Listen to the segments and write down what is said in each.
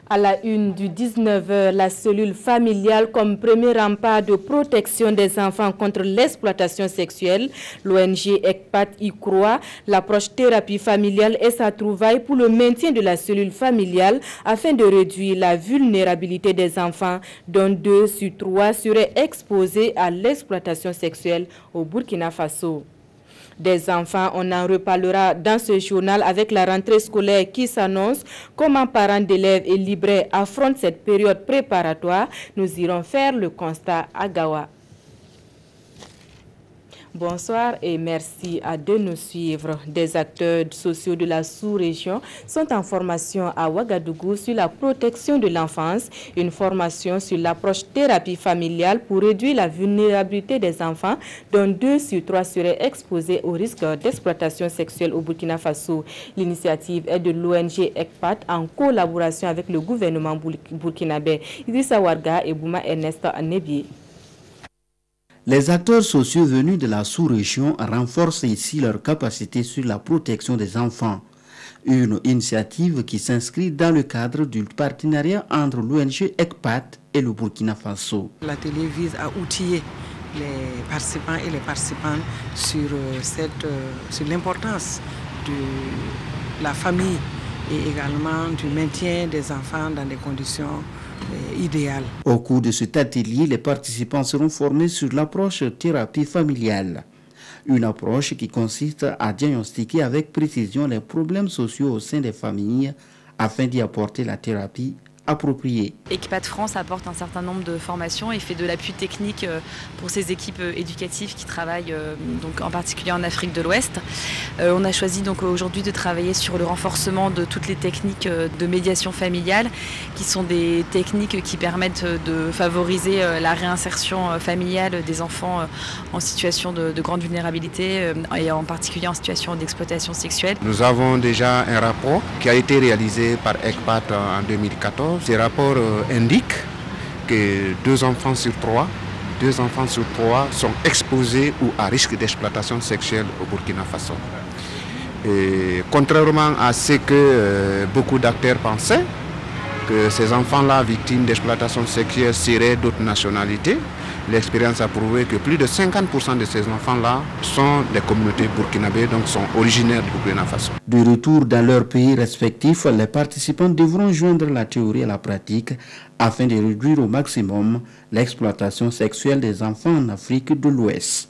À la une du 19h, la cellule familiale comme premier rempart de protection des enfants contre l'exploitation sexuelle. L'ONG ECPAT y croit. L'approche thérapie familiale est sa trouvaille pour le maintien de la cellule familiale afin de réduire la vulnérabilité des enfants, dont 2 sur 3 seraient exposés à l'exploitation sexuelle au Burkina Faso. Des enfants, on en reparlera dans ce journal avec la rentrée scolaire qui s'annonce. Comment parents d'élèves et libraires affrontent cette période préparatoire, nous irons faire le constat à Gawa. Bonsoir et merci de nous suivre. Des acteurs sociaux de la sous-région sont en formation à Ouagadougou sur la protection de l'enfance, une formation sur l'approche thérapie familiale pour réduire la vulnérabilité des enfants, dont 2 sur 3 seraient exposés au risque d'exploitation sexuelle au Burkina Faso. L'initiative est de l'ONG ECPAT en collaboration avec le gouvernement burkinabé. Idrissa Warga et Bouma Ernest Nebié. Les acteurs sociaux venus de la sous-région renforcent ici leur capacité sur la protection des enfants. Une initiative qui s'inscrit dans le cadre du partenariat entre l'ONG ECPAT et le Burkina Faso. L'atelier vise à outiller les participants et les participantes sur l'importance de la famille et également du maintien des enfants dans des conditions idéal. Au cours de cet atelier, les participants seront formés sur l'approche thérapie familiale. Une approche qui consiste à diagnostiquer avec précision les problèmes sociaux au sein des familles afin d'y apporter la thérapie appropriée. ECPAT France apporte un certain nombre de formations et fait de l'appui technique pour ces équipes éducatives qui travaillent donc en particulier en Afrique de l'Ouest. On a choisi donc aujourd'hui de travailler sur le renforcement de toutes les techniques de médiation familiale qui sont des techniques qui permettent de favoriser la réinsertion familiale des enfants en situation de grande vulnérabilité et en particulier en situation d'exploitation sexuelle. Nous avons déjà un rapport qui a été réalisé par ECPAT en 2014. Ce rapport indique que 2 enfants sur 3 sont exposés ou à risque d'exploitation sexuelle au Burkina Faso. Et contrairement à ce que beaucoup d'acteurs pensaient, que ces enfants-là, victimes d'exploitation sexuelle, seraient d'autres nationalités, l'expérience a prouvé que plus de 50% de ces enfants-là sont des communautés burkinabées, donc sont originaires du Burkina Faso. De retour dans leurs pays respectifs, les participants devront joindre la théorie à la pratique afin de réduire au maximum l'exploitation sexuelle des enfants en Afrique de l'Ouest.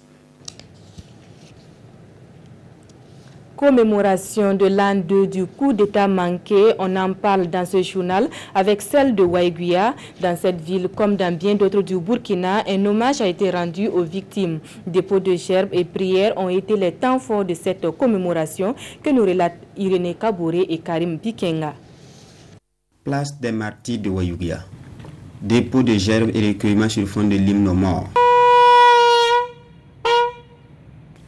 Commémoration de l'an 2 du coup d'État manqué, on en parle dans ce journal avec celle de Waiguia. Dans cette ville, comme dans bien d'autres du Burkina, un hommage a été rendu aux victimes. Dépôt de gerbes et prières ont été les temps forts de cette commémoration que nous relatent Irénée Kabouré et Karim Bikenga. Place des martyrs de Waiguia. Dépôt de gerbes et recueillement sur fond de l'hymne aux morts.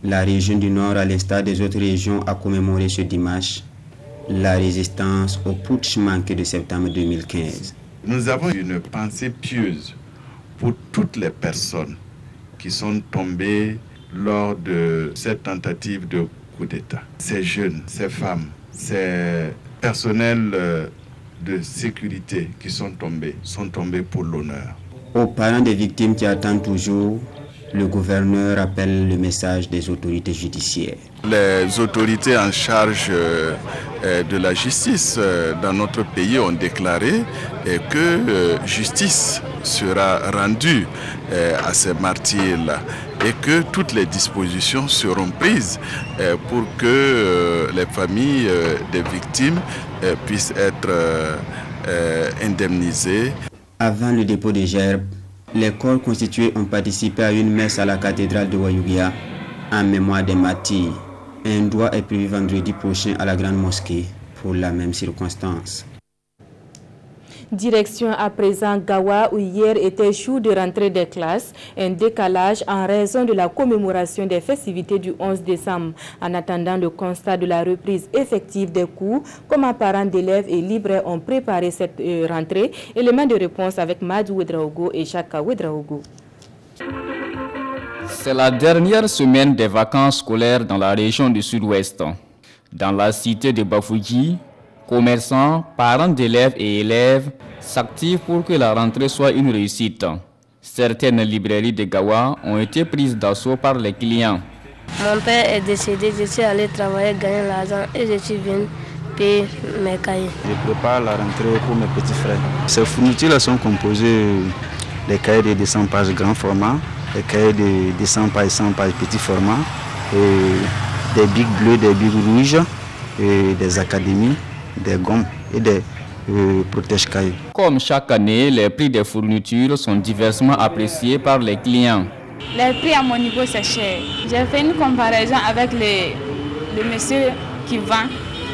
La région du Nord, à l'instar des autres régions, a commémoré ce dimanche la résistance au putsch manqué de septembre 2015. Nous avons une pensée pieuse pour toutes les personnes qui sont tombées lors de cette tentative de coup d'État. Ces jeunes, ces femmes, ces personnels de sécurité qui sont tombés pour l'honneur. Aux parents des victimes qui attendent toujours, le gouverneur appelle le message des autorités judiciaires. Les autorités en charge de la justice dans notre pays ont déclaré que justice sera rendue à ces martyrs-là et que toutes les dispositions seront prises pour que les familles des victimes puissent être indemnisées. Avant le dépôt des gerbes, les corps constitués ont participé à une messe à la cathédrale de Waiguia en mémoire des martyrs. Un doigt est prévu vendredi prochain à la grande mosquée pour la même circonstance. Direction à présent Gawa où hier était jour de rentrée des classes, un décalage en raison de la commémoration des festivités du 11 décembre. En attendant le constat de la reprise effective des cours, comment parents d'élèves et libraires ont préparé cette rentrée, élément de réponse avec Madou Ouedraogo et Chaka Ouedraogo. C'est la dernière semaine des vacances scolaires dans la région du Sud-Ouest. Dans la cité de Bafouji, Commerçants, parents d'élèves et élèves s'activent pour que la rentrée soit une réussite. Certaines librairies de Gawa ont été prises d'assaut par les clients. Mon père est décédé, je suis allé travailler, gagner l'argent et je suis venu payer mes cahiers. Je prépare la rentrée pour mes petits frères. Ces fournitures sont composées des cahiers de 200 pages grand format, des cahiers de 200 pages, 100 pages petit format, et des bics bleus, des bics rouges, et des académies, des gommes et des protège-cahiers. Comme chaque année, les prix des fournitures sont diversement appréciés par les clients. Les prix à mon niveau, c'est cher. J'ai fait une comparaison avec le monsieur qui vend.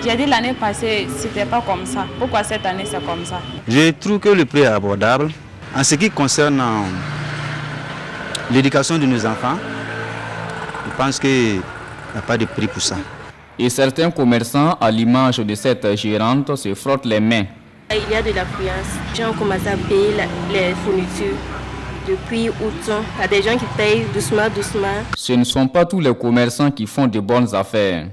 J'ai dit l'année passée, c'était pas comme ça. Pourquoi cette année, c'est comme ça? Je trouve que le prix est abordable. En ce qui concerne l'éducation de nos enfants, je pense qu'il n'y a pas de prix pour ça. Et certains commerçants, à l'image de cette gérante, se frottent les mains. Il y a de l'affluence. Les gens ont commencé à payer les fournitures depuis août. Il y a des gens qui payent doucement, doucement. Ce ne sont pas tous les commerçants qui font de bonnes affaires.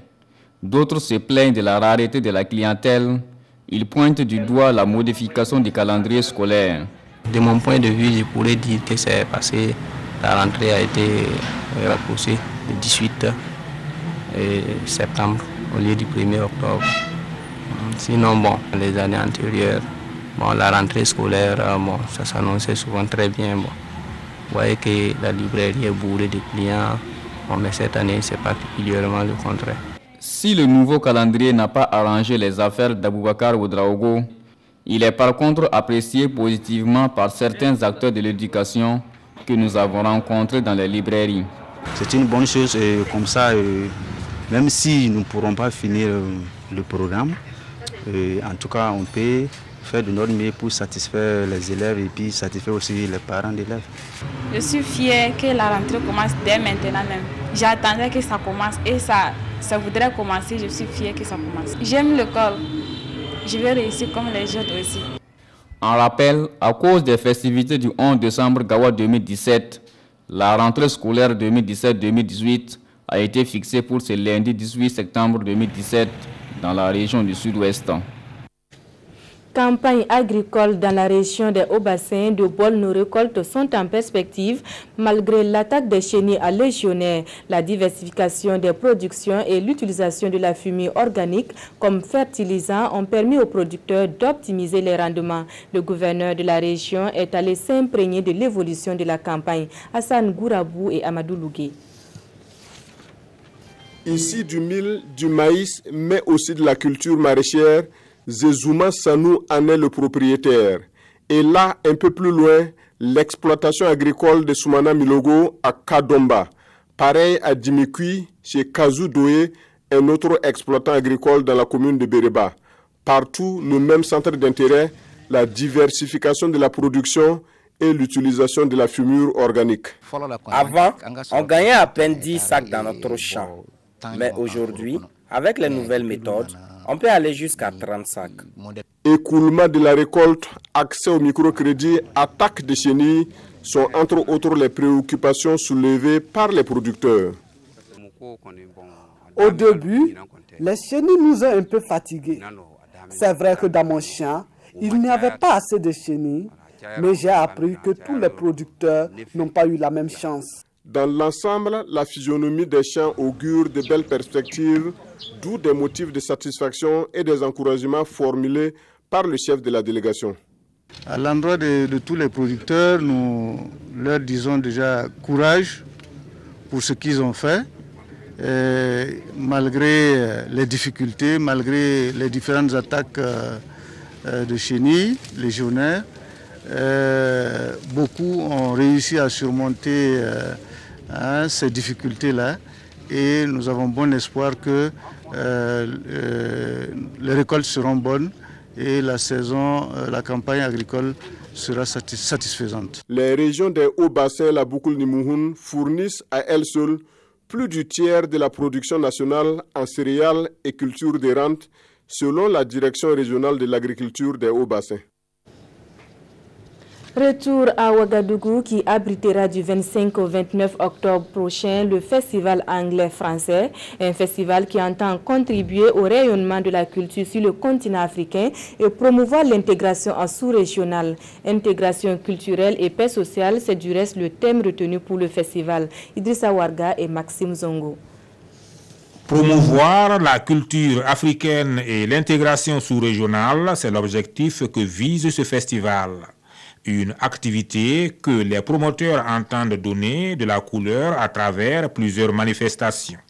D'autres se plaignent de la rareté de la clientèle. Ils pointent du doigt la modification du calendrier scolaire. De mon point de vue, je pourrais dire que c'est passé. La rentrée a été repoussée le 18 septembre au lieu du 1er octobre. Sinon, bon, les années antérieures, bon, la rentrée scolaire, bon, ça s'annonçait souvent très bien. Bon. Vous voyez que la librairie est bourrée de clients, bon, mais cette année, c'est particulièrement le contraire. Si le nouveau calendrier n'a pas arrangé les affaires d'Aboubacar Ouedraogo, il est par contre apprécié positivement par certains acteurs de l'éducation que nous avons rencontrés dans les librairies. C'est une bonne chose, et comme ça, même si nous ne pourrons pas finir le programme, en tout cas, on peut faire de notre mieux pour satisfaire les élèves et puis satisfaire aussi les parents d'élèves. Je suis fière que la rentrée commence dès maintenant même. J'attendais que ça commence et ça voudrait commencer. Je suis fière que ça commence. J'aime l'école. Je vais réussir comme les autres aussi. En rappel, à cause des festivités du 11 décembre Gawa 2017, la rentrée scolaire 2017-2018 a été fixée pour ce lundi 18 septembre 2017 dans la région du Sud-Ouest. Campagnes agricoles dans la région des hauts-bassins de Bol, nos récoltes sont en perspective malgré l'attaque des chenilles à légionnaires, la diversification des productions et l'utilisation de la fumée organique comme fertilisant ont permis aux producteurs d'optimiser les rendements. Le gouverneur de la région est allé s'imprégner de l'évolution de la campagne. Hassan Gourabou et Amadou Lougué. Ici du mil, du maïs, mais aussi de la culture maraîchère, Zezouma Sanou en est le propriétaire. Et là, un peu plus loin, l'exploitation agricole de Soumana Milogo à Kadomba. Pareil à Dimikui, chez Kazou Doé, un autre exploitant agricole dans la commune de Bereba. Partout, le même centre d'intérêt, la diversification de la production et l'utilisation de la fumure organique. Avant, on gagnait à peine 10 sacs dans notre champ. Mais aujourd'hui, avec les nouvelles méthodes, on peut aller jusqu'à 30 sacs. Écoulement de la récolte, accès au microcrédit, attaque des chenilles sont entre autres les préoccupations soulevées par les producteurs. Au début, les chenilles nous ont un peu fatigués. C'est vrai que dans mon champ, il n'y avait pas assez de chenilles, mais j'ai appris que tous les producteurs n'ont pas eu la même chance. Dans l'ensemble, la physionomie des champs augure de belles perspectives, d'où des motifs de satisfaction et des encouragements formulés par le chef de la délégation. À l'endroit de tous les producteurs, nous leur disons déjà courage pour ce qu'ils ont fait. Et malgré les difficultés, malgré les différentes attaques de chenilles légionnaires, beaucoup ont réussi à surmonter ces difficultés-là et nous avons bon espoir que les récoltes seront bonnes et la saison, la campagne agricole sera satisfaisante. Les régions des hauts-bassins, la Boukoul-Nimouhoun, fournissent à elles seules plus du tiers de la production nationale en céréales et cultures de rente, selon la direction régionale de l'agriculture des hauts-bassins. Retour à Ouagadougou qui abritera du 25 au 29 octobre prochain le festival anglais-français, un festival qui entend contribuer au rayonnement de la culture sur le continent africain et promouvoir l'intégration en sous-régional. Intégration culturelle et paix sociale, c'est du reste le thème retenu pour le festival. Idrissa Warga et Maxime Zongo. Promouvoir la culture africaine et l'intégration sous-régionale, c'est l'objectif que vise ce festival. Une activité que les promoteurs entendent donner de la couleur à travers plusieurs manifestations.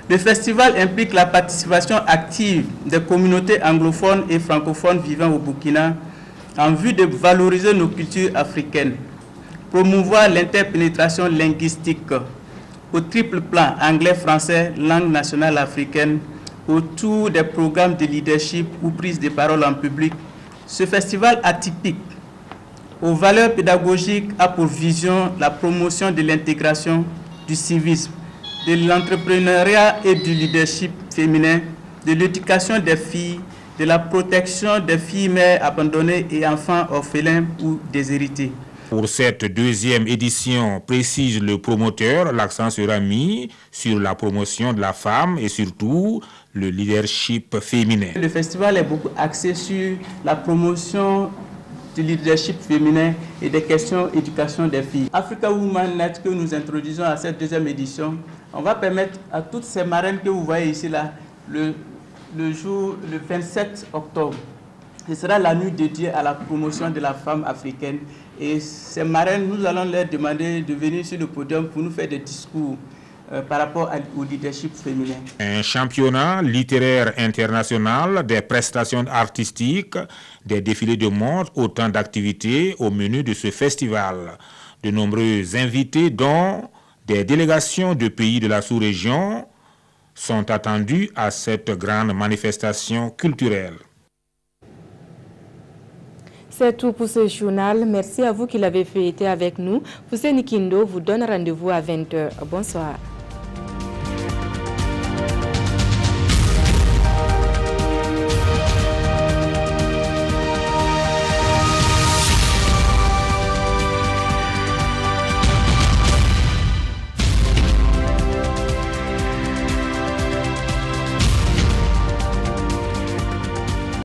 Le festival implique la participation active des communautés anglophones et francophones vivant au Burkina en vue de valoriser nos cultures africaines, promouvoir l'interpénétration linguistique au triple plan anglais-français, langue nationale africaine, autour des programmes de leadership ou prise de parole en public. Ce festival atypique aux valeurs pédagogiques a pour vision la promotion de l'intégration, du civisme, de l'entrepreneuriat et du leadership féminin, de l'éducation des filles, de la protection des filles mères abandonnées et enfants orphelins ou déshérités. Pour cette deuxième édition, précise le promoteur, l'accent sera mis sur la promotion de la femme et surtout le leadership féminin. Le festival est beaucoup axé sur la promotion du leadership féminin et des questions d'éducation des filles. Africa Women Net que nous introduisons à cette deuxième édition, on va permettre à toutes ces marraines que vous voyez ici là, le 27 octobre, ce sera la nuit dédiée à la promotion de la femme africaine. Et ces marraines, nous allons leur demander de venir sur le podium pour nous faire des discours par rapport au leadership féminin. Un championnat littéraire international, des prestations artistiques, des défilés de mode, autant d'activités au menu de ce festival. De nombreux invités, dont des délégations de pays de la sous-région, sont attendus à cette grande manifestation culturelle. C'est tout pour ce journal. Merci à vous qui l'avez fait avec nous. Fousseni Kindo vous donne rendez-vous à 20h. Bonsoir.